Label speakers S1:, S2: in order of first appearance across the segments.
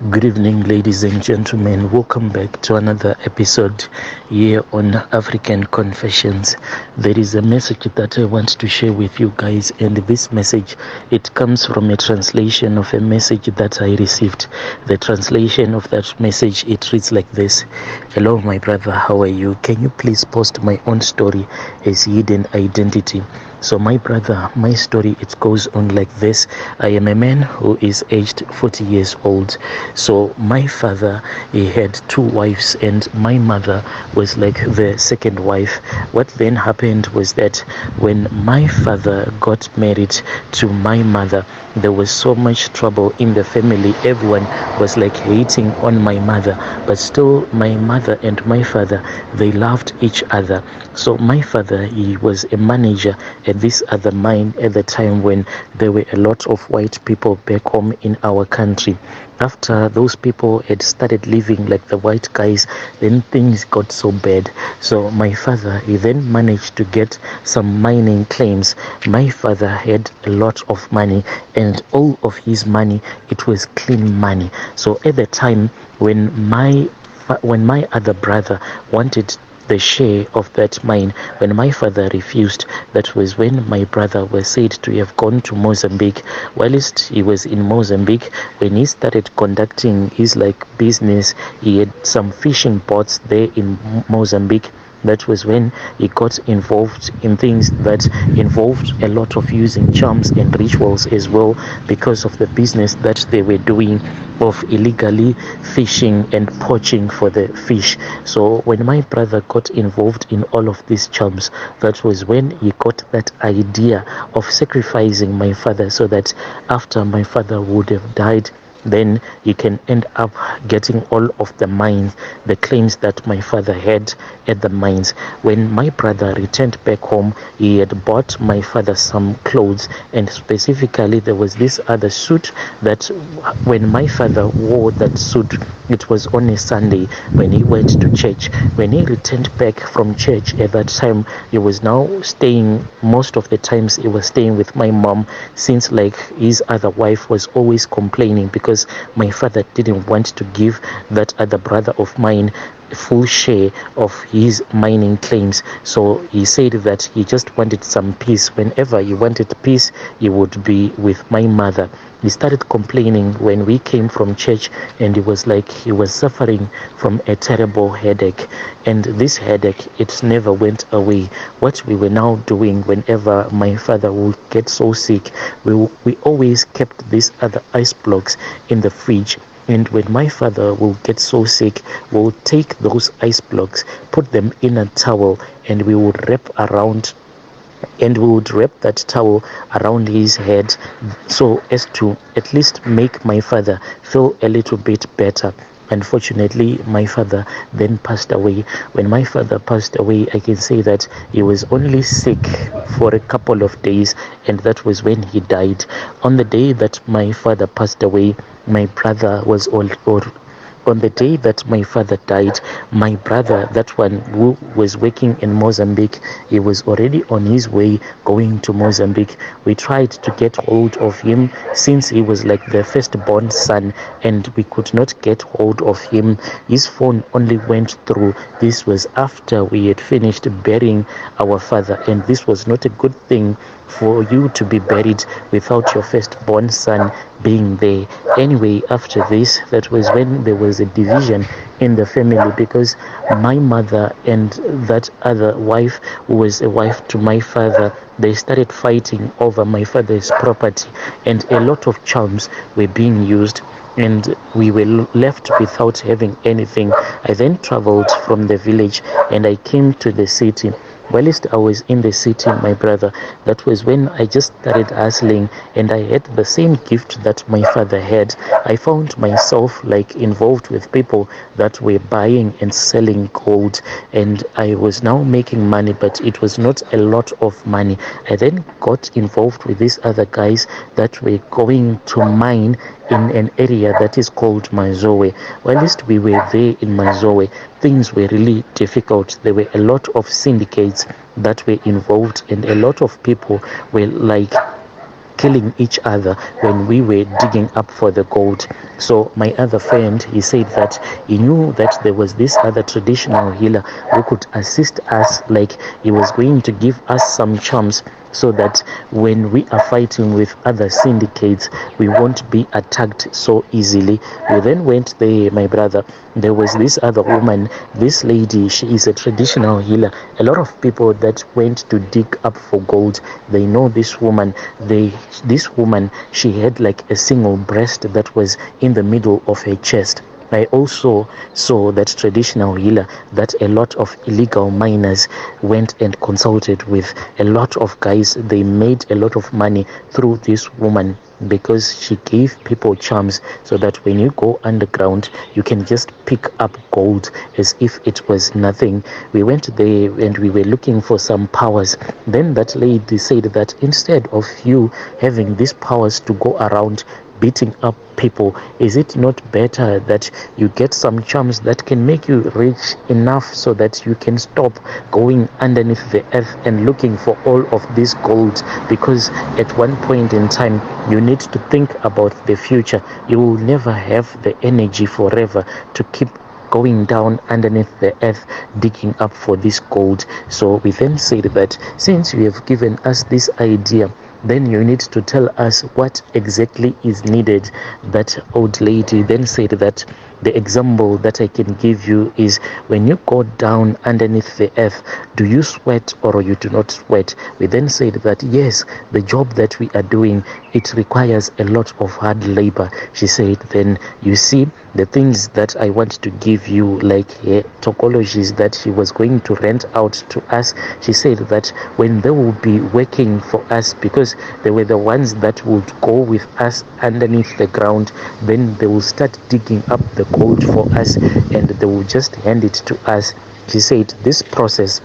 S1: Good evening, ladies and gentlemen. Welcome back to another episode here on African Confessions. There is a message that I want to share with you guys, and this message, it comes from a translation of a message that I received. The translation of that message, it reads like this: Hello, my brother, how are you? Can you please post my own story as hidden identity? So my brother, my story, it goes on like this. I am a man who is aged 40 years old. So my father, he had two wives, and my mother was like the second wife. What then happened was that when my father got married to my mother, there was so much trouble in the family. Everyone was like hating on my mother, but still my mother and my father, they loved each other. So my father, he was a manager at this other mine at the time when there were a lot of white people back home in our country. After those people had started living like the white guys, then things got so bad. So my father, he then managed to get some mining claims. My father had a lot of money, and all of his money, it was clean money. So at the time when my other brother wanted the share of that mine, when my father refused, that was when my brother was said to have gone to Mozambique. Whilst he was in Mozambique, when he started conducting his like business, he had some fishing boats there in Mozambique. That was when he got involved in things that involved a lot of using charms and rituals as well, because of the business that they were doing of illegally fishing and poaching for the fish. So when my brother got involved in all of these charms, that was when he got that idea of sacrificing my father, so that after my father would have died, then he can end up getting all of the mines, the claims that my father had at the mines. When my brother returned back home, he had bought my father some clothes, and specifically there was this other suit that when my father wore that suit, it was on a Sunday when he went to church. When he returned back from church at that time, he was now staying, most of the times he was staying with my mom, since like his other wife was always complaining because my father didn't want to give that other brother of mine a full share of his mining claims. So he said that he just wanted some peace. Whenever he wanted peace, he would be with my mother. He started complaining when we came from church, and he was like he was suffering from a terrible headache, and this headache, it never went away. What we were now doing, whenever my father would get so sick, we always kept these other ice blocks in the fridge. And when my father will get so sick, we'll take those ice blocks, put them in a towel, and we would wrap that towel around his head, so as to at least make my father feel a little bit better. Unfortunately, my father then passed away. When my father passed away, I can say that he was only sick for a couple of days, and that was when he died. On the day that my father passed away, my brother was on the day that my father died, my brother, that one who was working in Mozambique, he was already on his way going to Mozambique. We tried to get hold of him since he was like the firstborn son, and we could not get hold of him. His phone only went through. This was after we had finished burying our father, and this was not a good thing for you to be buried without your firstborn son being there. Anyway, after this, that was when there was a division in the family, because my mother and that other wife, who was a wife to my father, they started fighting over my father's property, and a lot of charms were being used, and we were left without having anything. I then traveled from the village and I came to the city. Whilst I was in the city, my brother, that was when I just started hustling, and I had the same gift that my father had. I found myself like involved with people that were buying and selling gold, and I was now making money, but it was not a lot of money. I then got involved with these other guys that were going to mine in an area that is called Mazowe. Whilst we were there in Mazowe, things were really difficult. There were a lot of syndicates that were involved, and a lot of people were like killing each other when we were digging up for the gold. So my other friend, he said that he knew that there was this other traditional healer who could assist us, like he was going to give us some charms so that when we are fighting with other syndicates, we won't be attacked so easily. We then went there, my brother. There was this other woman, this lady, she is a traditional healer. A lot of people that went to dig up for gold, they know this woman. This woman, she had like a single breast that was in the middle of her chest. I also saw that traditional healer that a lot of illegal miners went and consulted with. A lot of guys, they made a lot of money through this woman because she gave people charms so that when you go underground, you can just pick up gold as if it was nothing. We went there and we were looking for some powers. Then that lady said that instead of you having these powers to go around beating up people, is it not better that you get some charms that can make you rich enough so that you can stop going underneath the earth and looking for all of this gold? Because at one point in time you need to think about the future. You will never have the energy forever to keep going down underneath the earth digging up for this gold. So we then said that since you have given us this idea, then you need to tell us what exactly is needed. That old lady then said that the example that I can give you is when you go down underneath the earth, do you sweat or you do not sweat? We then said that yes, the job that we are doing, it requires a lot of hard labor. She said, then you see the things that I want to give you, like topologies that she was going to rent out to us. She said that when they will be working for us, because they were the ones that would go with us underneath the ground, then they will start digging up the gold for us and they will just hand it to us. She said this process,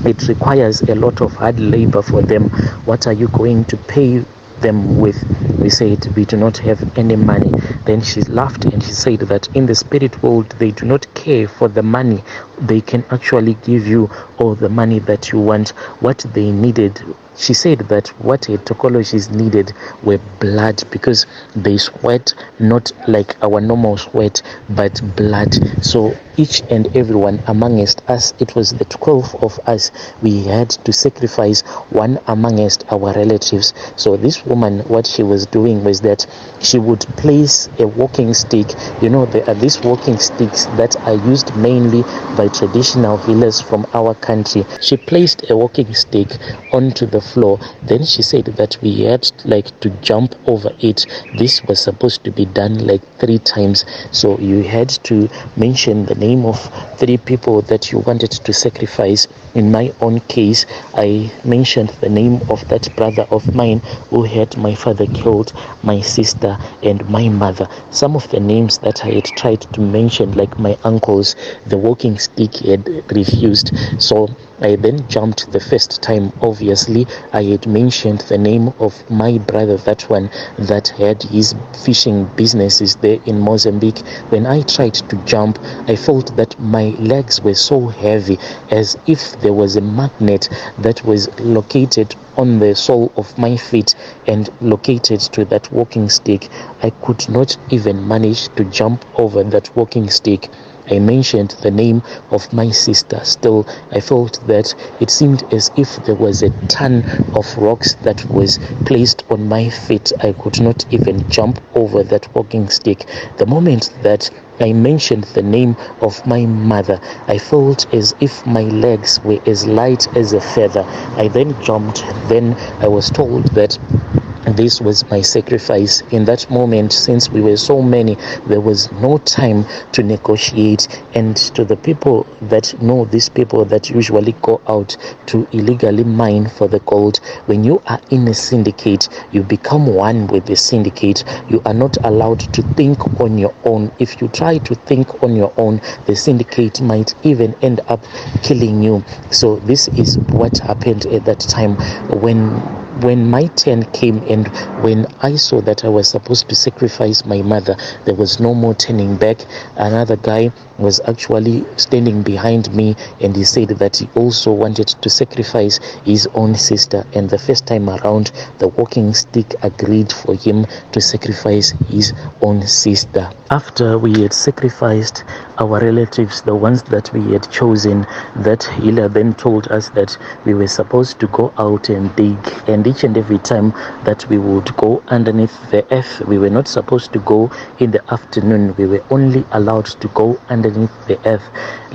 S1: it requires a lot of hard labor for them. What are you going to pay them with? We said we do not have any money. Then she laughed and she said that in the spirit world they do not care for the money. They can actually give you all the money that you want. What they needed, she said that what her topologies needed were blood, because they sweat not like our normal sweat but blood. So each and everyone amongst us, it was the 12 of us, we had to sacrifice one amongst our relatives. So this woman, what she was doing was that she would place a walking stick. You know, there are these walking sticks that are used mainly by traditional healers from our country. She placed a walking stick onto the floor. Then she said that we had to jump over it. This was supposed to be done 3 times. So you had to mention the name of 3 people that you wanted to sacrifice. In my own case, I mentioned the name of that brother of mine who had my father killed, my sister and my mother. Some of the names that I had tried to mention, like my uncles, the walking stick had refused. So I then jumped the first time. Obviously, I had mentioned the name of my brother, that one that had his fishing businesses there in Mozambique. When I tried to jump, I felt that my legs were so heavy, as if there was a magnet that was located on the sole of my feet and located to that walking stick. I could not even manage to jump over that walking stick. I mentioned the name of my sister. Still, I felt that it seemed as if there was a ton of rocks that was placed on my feet. I could not even jump over that walking stick. The moment that I mentioned the name of my mother, I felt as if my legs were as light as a feather. I then jumped. Then I was told that this was my sacrifice. In that moment, since we were so many, there was no time to negotiate. And to the people that know, these people that usually go out to illegally mine for the gold, when you are in a syndicate, you become one with the syndicate. You are not allowed to think on your own. If you try to think on your own, the syndicate might even end up killing you. So this is what happened at that time when when my turn came and when I saw that I was supposed to sacrifice my mother, there was no more turning back. Another guy was actually standing behind me, and he said that he also wanted to sacrifice his own sister, and the first time around the walking stick agreed for him to sacrifice his own sister. After we had sacrificed our relatives, the ones that we had chosen, that healer then told us that we were supposed to go out and dig, and each and every time that we would go underneath the earth, we were not supposed to go in the afternoon. We were only allowed to go underneath the earth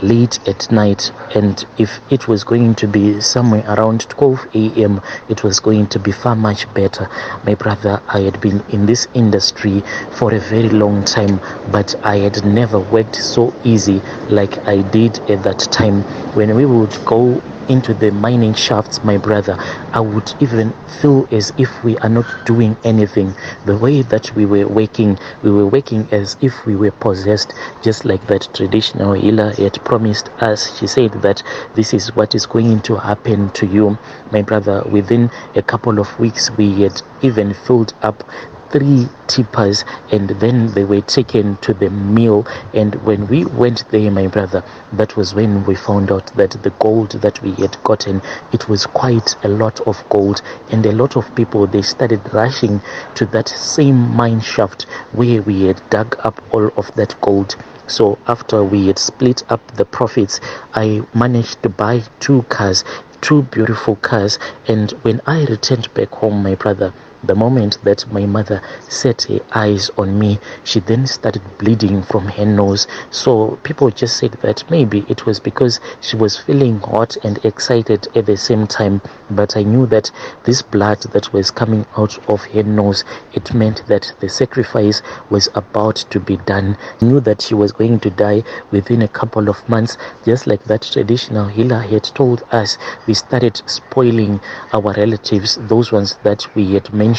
S1: late at night, and if it was going to be somewhere around 12 a.m., it was going to be far much better. My brother, I had been in this industry for a very long time, but I had never worked so easy like I did at that time. When we would go into the mining shafts, my brother, I would even feel as if we are not doing anything. The way that we were working as if we were possessed, just like that traditional healer had promised us. She said that this is what is going to happen to you, my brother. Within a couple of weeks, we had even filled up 3 tippers, and then they were taken to the mill. And when we went there, my brother, that was when we found out that the gold that we had gotten, it was quite a lot of gold, and a lot of people, they started rushing to that same mine shaft where we had dug up all of that gold. So after we had split up the profits, I managed to buy 2 cars, 2 beautiful cars. And when I returned back home, my brother, the moment that my mother set her eyes on me, she then started bleeding from her nose. So people just said that maybe it was because she was feeling hot and excited at the same time. But I knew that this blood that was coming out of her nose, it meant that the sacrifice was about to be done. I knew that she was going to die within a couple of months, just like that traditional healer had told us. We started spoiling our relatives, those ones that we had mentioned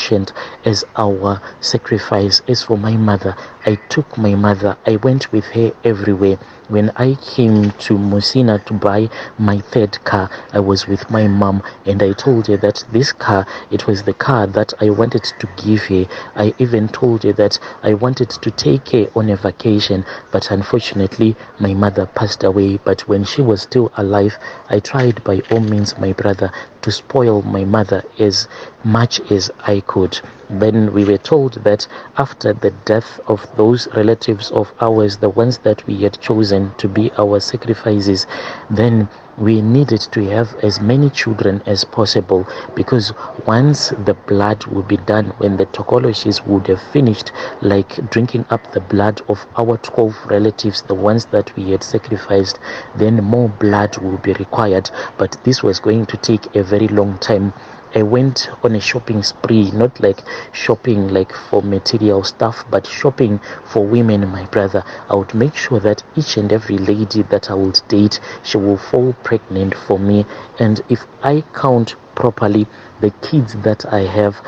S1: as our sacrifice. As for my mother, I took my mother, I went with her everywhere. When I came to Musina to buy my 3rd car, I was with my mom, and I told her that this car, it was the car that I wanted to give her. I even told her that I wanted to take her on a vacation, but unfortunately my mother passed away. But when she was still alive, I tried by all means, my brother, to spoil my mother as much as I could. Then we were told that after the death of those relatives of ours, the ones that we had chosen to be our sacrifices, then we needed to have as many children as possible, because once the blood would be done, when the tokoloshes would have finished, like drinking up the blood of our 12 relatives, the ones that we had sacrificed, then more blood will be required. But this was going to take a very long time. I went on a shopping spree, not like shopping like for material stuff, but shopping for women, my brother. I would make sure that each and every lady that I would date, she will fall pregnant for me. And if I count properly the kids that I have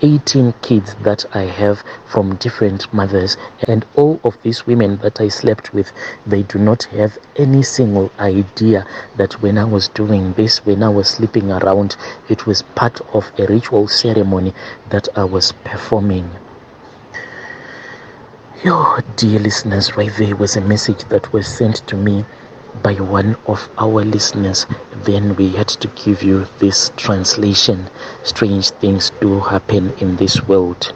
S1: 18 kids that I have from different mothers, and all of these women that I slept with, they do not have any single idea that when I was doing this, when I was sleeping around, it was part of a ritual ceremony that I was performing. Yo, dear listeners, right there was a message that was sent to me by one of our listeners. Then we had to give you this translation. Strange things do happen in this world.